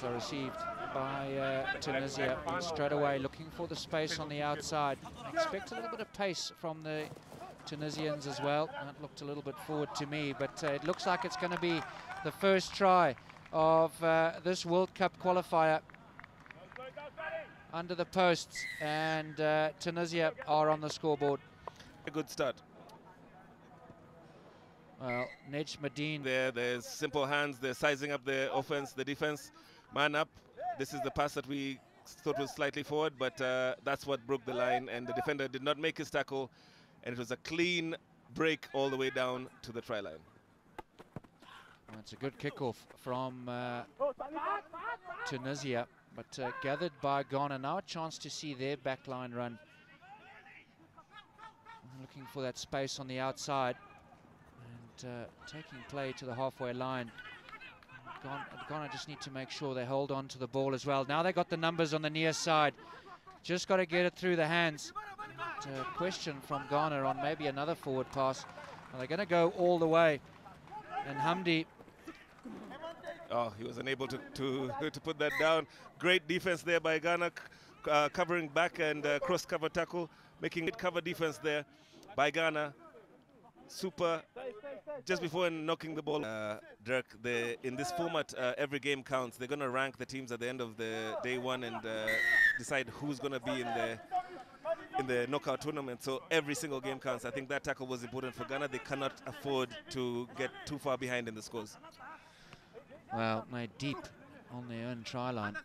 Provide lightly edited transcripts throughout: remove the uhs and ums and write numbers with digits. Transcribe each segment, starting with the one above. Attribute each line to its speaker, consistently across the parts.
Speaker 1: are received by Tunisia. And straight away looking for the space on the outside. Expect a little bit of pace from the Tunisians as well. That looked a little bit forward to me, but it looks like it's going to be the first try of this World Cup qualifier under the posts, and Tunisia are on the scoreboard.
Speaker 2: A good start.
Speaker 1: Well, Nejmadine.
Speaker 2: There's simple hands. They're sizing up the offense, the defense. Man up. This is the pass that we thought was slightly forward, but that's what broke the line, and the defender did not make his tackle, and it was a clean break all the way down to the try line.
Speaker 1: Well, it's a good kickoff from Tunisia, but gathered by Ghana. Now a chance to see their backline run. Looking for that space on the outside and taking play to the halfway line. Ghana just need to make sure they hold on to the ball as well. Now they got the numbers on the near side. Just got to get it through the hands. Question from Ghana on maybe another forward pass. Are they going to go all the way? And Hamdi.
Speaker 2: Oh, he was unable to put that down. Great defense there by Ghana, covering back and cross-cover tackle, making it cover defense there by Ghana. Super. Just before knocking the ball, Dirk, in this format, every game counts. They're going to rank the teams at the end of the day one and decide who's going to be in the knockout tournament. So every single game counts. I think that tackle was important for Ghana. They cannot afford to get too far behind in the scores.
Speaker 1: Well, made deep on their own try line.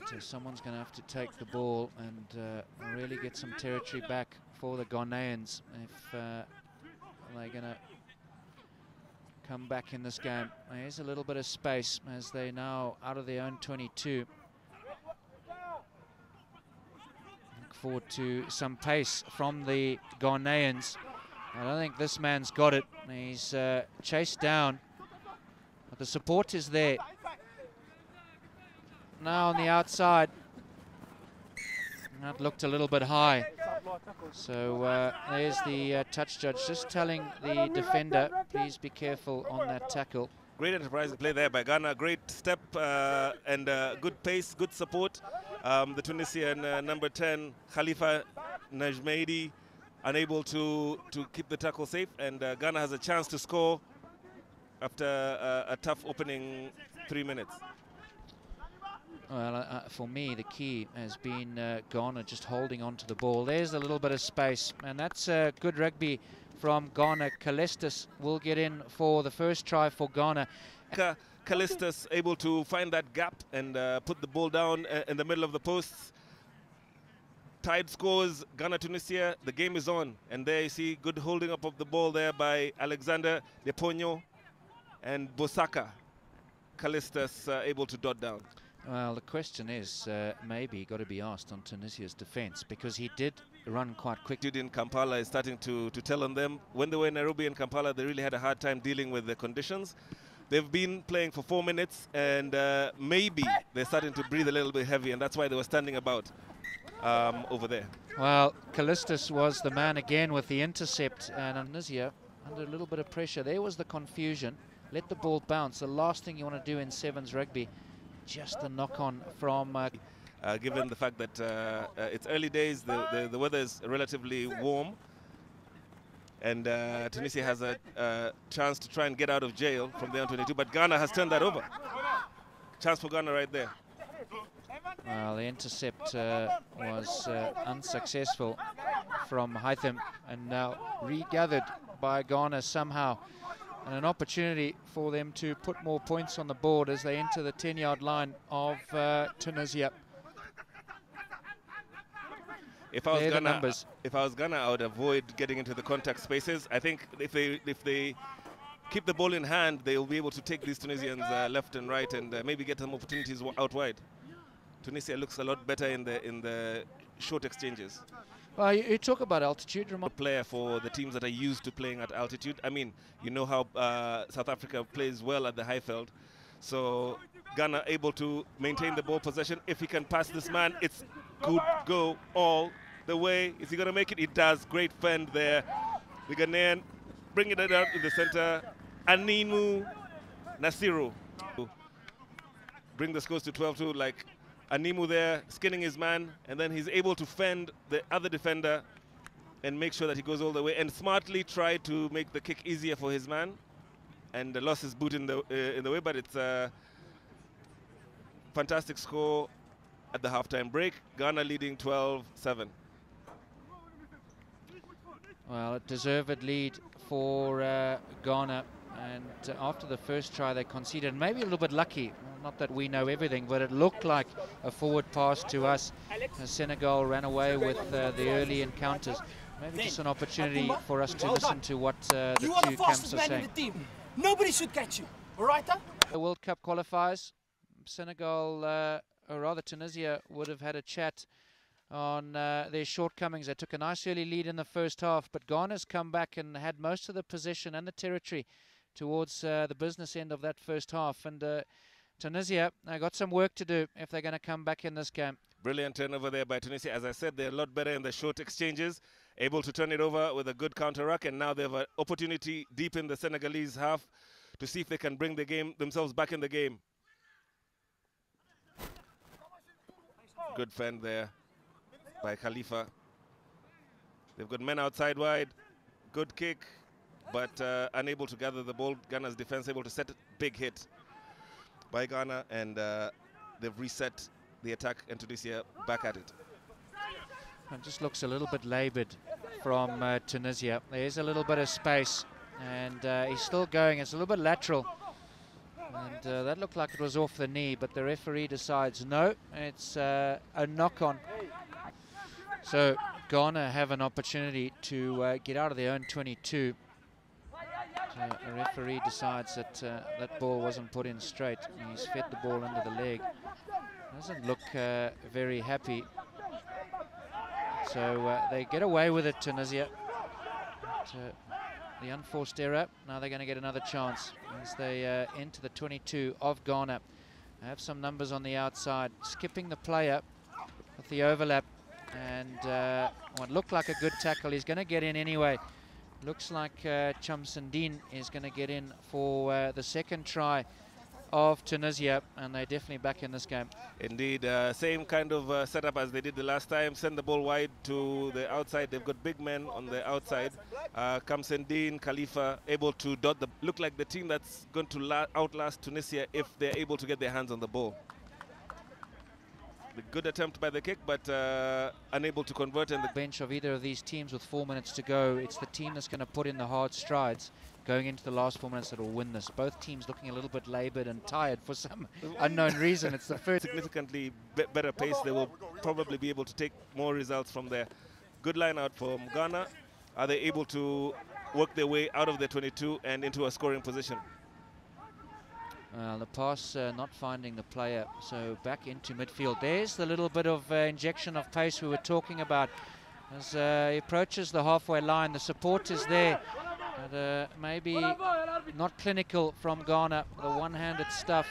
Speaker 1: So someone's going to have to take the ball and really get some territory back for the Ghanaians if they're going to come back in this game. There's a little bit of space as they now out of their own 22. Look forward to some pace from the Ghanaians. I don't think this man's got it. He's chased down, but the support is there. Now on the outside. That looked a little bit high. So there's the touch judge just telling the defender, please be careful on that tackle.
Speaker 2: Great enterprising play there by Ghana. Great step and good pace, good support. The Tunisian number 10, Khalifa Najmedi, unable to keep the tackle safe, and Ghana has a chance to score after a tough opening 3 minutes.
Speaker 1: Well, for me, the key has been Ghana just holding on to the ball. There's a little bit of space, and that's good rugby from Ghana. Callistus will get in for the first try for Ghana.
Speaker 2: Callistus able to find that gap and put the ball down in the middle of the posts. Tied scores, Ghana-Tunisia. The game is on, and there you see good holding up of the ball there by Alexander Deponyo and Bosaka. Callistus able to dot down.
Speaker 1: Well, the question is maybe got to be asked on Tunisia's defense, because he did run quite quick.
Speaker 2: In Kampala is starting to tell on them. When they were in Nairobi and Kampala, they really had a hard time dealing with the conditions. They've been playing for 4 minutes, and maybe they're starting to breathe a little bit heavy, and that's why they were standing about over there.
Speaker 1: Well, Callistus was the man again with the intercept, and Tunisia under a little bit of pressure. There was the confusion. Let the ball bounce. The last thing you want to do in sevens rugby. Just a knock-on from...
Speaker 2: given the fact that it's early days, the weather is relatively warm, and Tunisia has a chance to try and get out of jail from the under-22, but Ghana has turned that over. Chance for Ghana right there.
Speaker 1: Well, the intercept was unsuccessful from Hytham, and now regathered by Ghana somehow. And an opportunity for them to put more points on the board as they enter the 10-yard line of Tunisia.
Speaker 2: If I was Ghana, I would avoid getting into the contact spaces. I think if they keep the ball in hand, they will be able to take these Tunisians left and right and maybe get some opportunities out wide. Tunisia looks a lot better in the short exchanges.
Speaker 1: Well, you talk about altitude.
Speaker 2: A player for the teams that are used to playing at altitude. I mean, you know how South Africa plays well at the Highveld. So Ghana able to maintain the ball possession. If he can pass this man, it's good go all the way. Is he going to make it? He does. Great fend there. The Ghanaian bringing it out in the center. Aninu Nasiru. bring the scores to 12-2, like Animu there, skinning his man, and then he's able to fend the other defender and make sure that he goes all the way, and smartly try to make the kick easier for his man, and lost his boot in the way, but it's a fantastic score at the halftime break. Ghana leading 12-7.
Speaker 1: Well, a deserved lead for Ghana, and after the first try they conceded, maybe a little bit lucky, not that we know everything, but it looked like a forward pass to us. Senegal ran away with the early encounters. Maybe just an opportunity for us to listen to what the two camps are saying.
Speaker 3: Nobody should catch you, all right?
Speaker 1: The World Cup qualifiers, Senegal, or rather Tunisia, would have had a chat on their shortcomings. They took a nice early lead in the first half, but Ghana's come back and had most of the possession and the territory towards the business end of that first half. And Tunisia, they got some work to do if they're going to come back in this game.
Speaker 2: Brilliant turnover there by Tunisia. As I said, they're a lot better in the short exchanges, able to turn it over with a good counter-ruck, and now they have an opportunity deep in the Senegalese half to see if they can bring themselves back in the game. Good fend there by Khalifa. They've got men outside wide. Good kick, but unable to gather the ball. Ghana's defense able to set a big hit by Ghana, and they've reset the attack, and Tunisia back at it.
Speaker 1: It just looks a little bit laboured from Tunisia. There's a little bit of space, and he's still going. It's a little bit lateral, and that looked like it was off the knee, but the referee decides no, it's a knock-on. So Ghana have an opportunity to get out of their own 22. So the referee decides that that ball wasn't put in straight. He's fed the ball under the leg. Doesn't look very happy. So they get away with it, Tunisia. But, the unforced error. Now they're going to get another chance as they enter the 22 of Ghana. They have some numbers on the outside. Skipping the player with the overlap. And what looked like a good tackle. He's going to get in anyway. Looks like Chamsandine is going to get in for the second try of Tunisia, and they're definitely back in this game.
Speaker 2: Indeed, same kind of setup as they did the last time. Send the ball wide to the outside. They've got big men on the outside. Kamsendine, Khalifa, able to dot the... Look like the team that's going to outlast Tunisia if they're able to get their hands on the ball. The good attempt by the kick, but unable to convert. And the
Speaker 1: bench of either of these teams with 4 minutes to go, it's the team that's going to put in the hard strides going into the last 4 minutes that will win this. Both teams looking a little bit laboured and tired for some unknown reason. It's the first
Speaker 2: significantly better pace. They will probably be able to take more results from there. Good line out from Ghana. Are they able to work their way out of their 22 and into a scoring position?
Speaker 1: The pass not finding the player, so back into midfield. There's the little bit of injection of pace we were talking about. As he approaches the halfway line, the support is there. But maybe not clinical from Ghana, the one-handed stuff.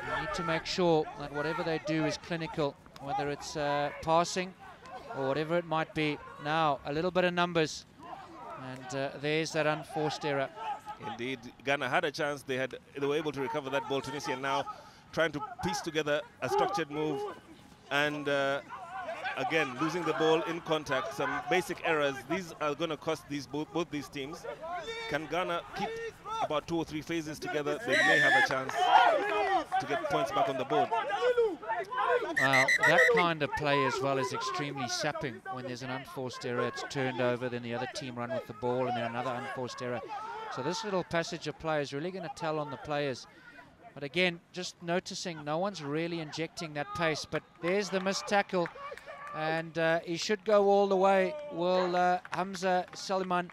Speaker 1: You need to make sure that whatever they do is clinical, whether it's passing or whatever it might be. Now, a little bit of numbers, and there's that unforced error.
Speaker 2: Indeed, Ghana had a chance. They were able to recover that ball. Tunisia now trying to piece together a structured move, and again losing the ball in contact. Some basic errors. These are going to cost both these teams. Can Ghana keep about 2 or 3 phases together? They may have a chance to get points back on the board.
Speaker 1: Well, that kind of play as well is extremely sapping. When there's an unforced error, it's turned over, then the other team run with the ball, and then another unforced error. So this little passage of play is really going to tell on the players. But again, just noticing no one's really injecting that pace. But there's the missed tackle, and he should go all the way. Will Hamza Saliman,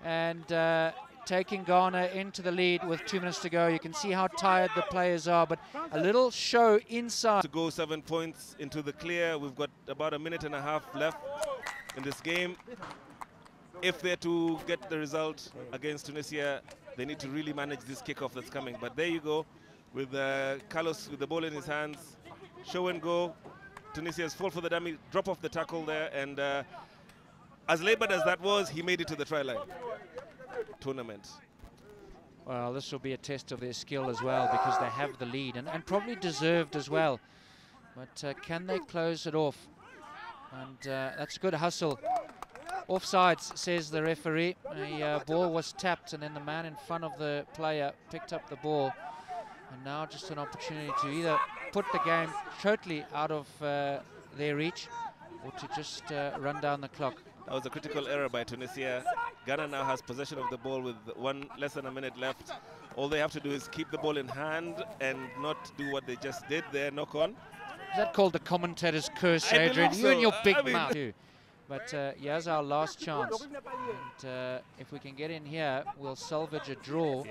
Speaker 1: and taking Ghana into the lead with 2 minutes to go. You can see how tired the players are, but a little show inside.
Speaker 2: To go 7 points into the clear. We've got about a minute and a half left in this game. If they're to get the result against Tunisia, they need to really manage this kickoff that's coming. But there you go, with Carlos with the ball in his hands. Show and go. Tunisia's fall for the dummy, drop off the tackle there, and as laboured as that was, he made it to the try line. Tournament.
Speaker 1: Well, this will be a test of their skill as well, because they have the lead, and probably deserved as well. But can they close it off? And that's good hustle. Offsides, says the referee. A ball was tapped, and then the man in front of the player picked up the ball. And now just an opportunity to either put the game totally out of their reach, or to just run down the clock.
Speaker 2: That was a critical error by Tunisia. Ghana now has possession of the ball with less than a minute left. All they have to do is keep the ball in hand and not do what they just did there, knock on.
Speaker 1: Is that called the commentator's curse, Adrian? You and your big mouth. But here's our last chance. And if we can get in here, we'll salvage a draw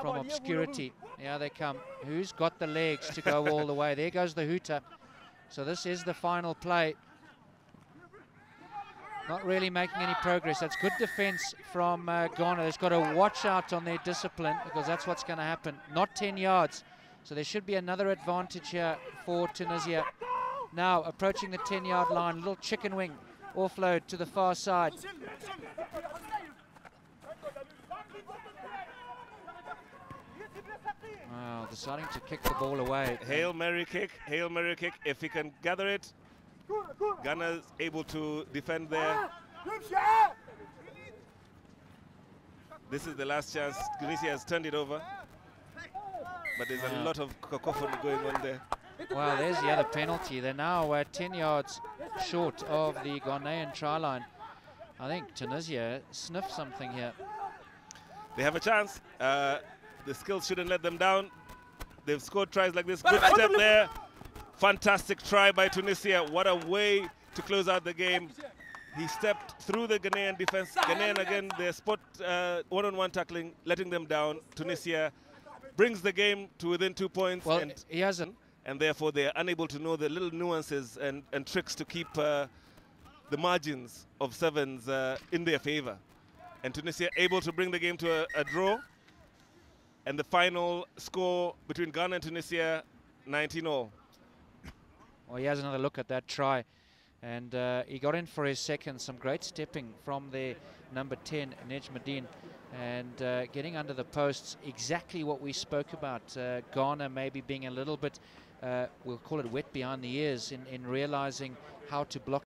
Speaker 1: from obscurity. Here they come. Who's got the legs to go all the way? There goes the hooter. So this is the final play. Not really making any progress. That's good defense from Ghana. They've got to watch out on their discipline, because that's what's going to happen. Not 10 yards. So there should be another advantage here for Tunisia. Now approaching the 10-yard line. Little chicken wing offload to the far side. Wow, deciding to kick the ball away.
Speaker 2: Hail Mary kick, Hail Mary kick. If he can gather it, Ghana is able to defend there. This is the last chance. Tunisia has turned it over, but there's a lot of cacophony going on there.
Speaker 1: Wow, there's the other penalty. They're now 10 yards short of the Ghanaian try line. I think Tunisia sniffed something here.
Speaker 2: They have a chance. The skills shouldn't let them down. They've scored tries like this. Good step there. Fantastic try by Tunisia. What a way to close out the game. He stepped through the Ghanaian defense. Ghanaian again, their spot one-on-one tackling, letting them down. Tunisia brings the game to within 2 points.
Speaker 1: Well, he hasn't.
Speaker 2: And therefore they're unable to know the little nuances and tricks to keep the margins of sevens in their favor. And Tunisia able to bring the game to a draw. And the final score between Ghana and Tunisia, 19-all.
Speaker 1: Well, he has another look at that try. And he got in for his second. Some great stepping from the number 10, Nejmuddin. And getting under the posts, exactly what we spoke about. Ghana maybe being a little bit, we'll call it wet behind the ears in realizing how to block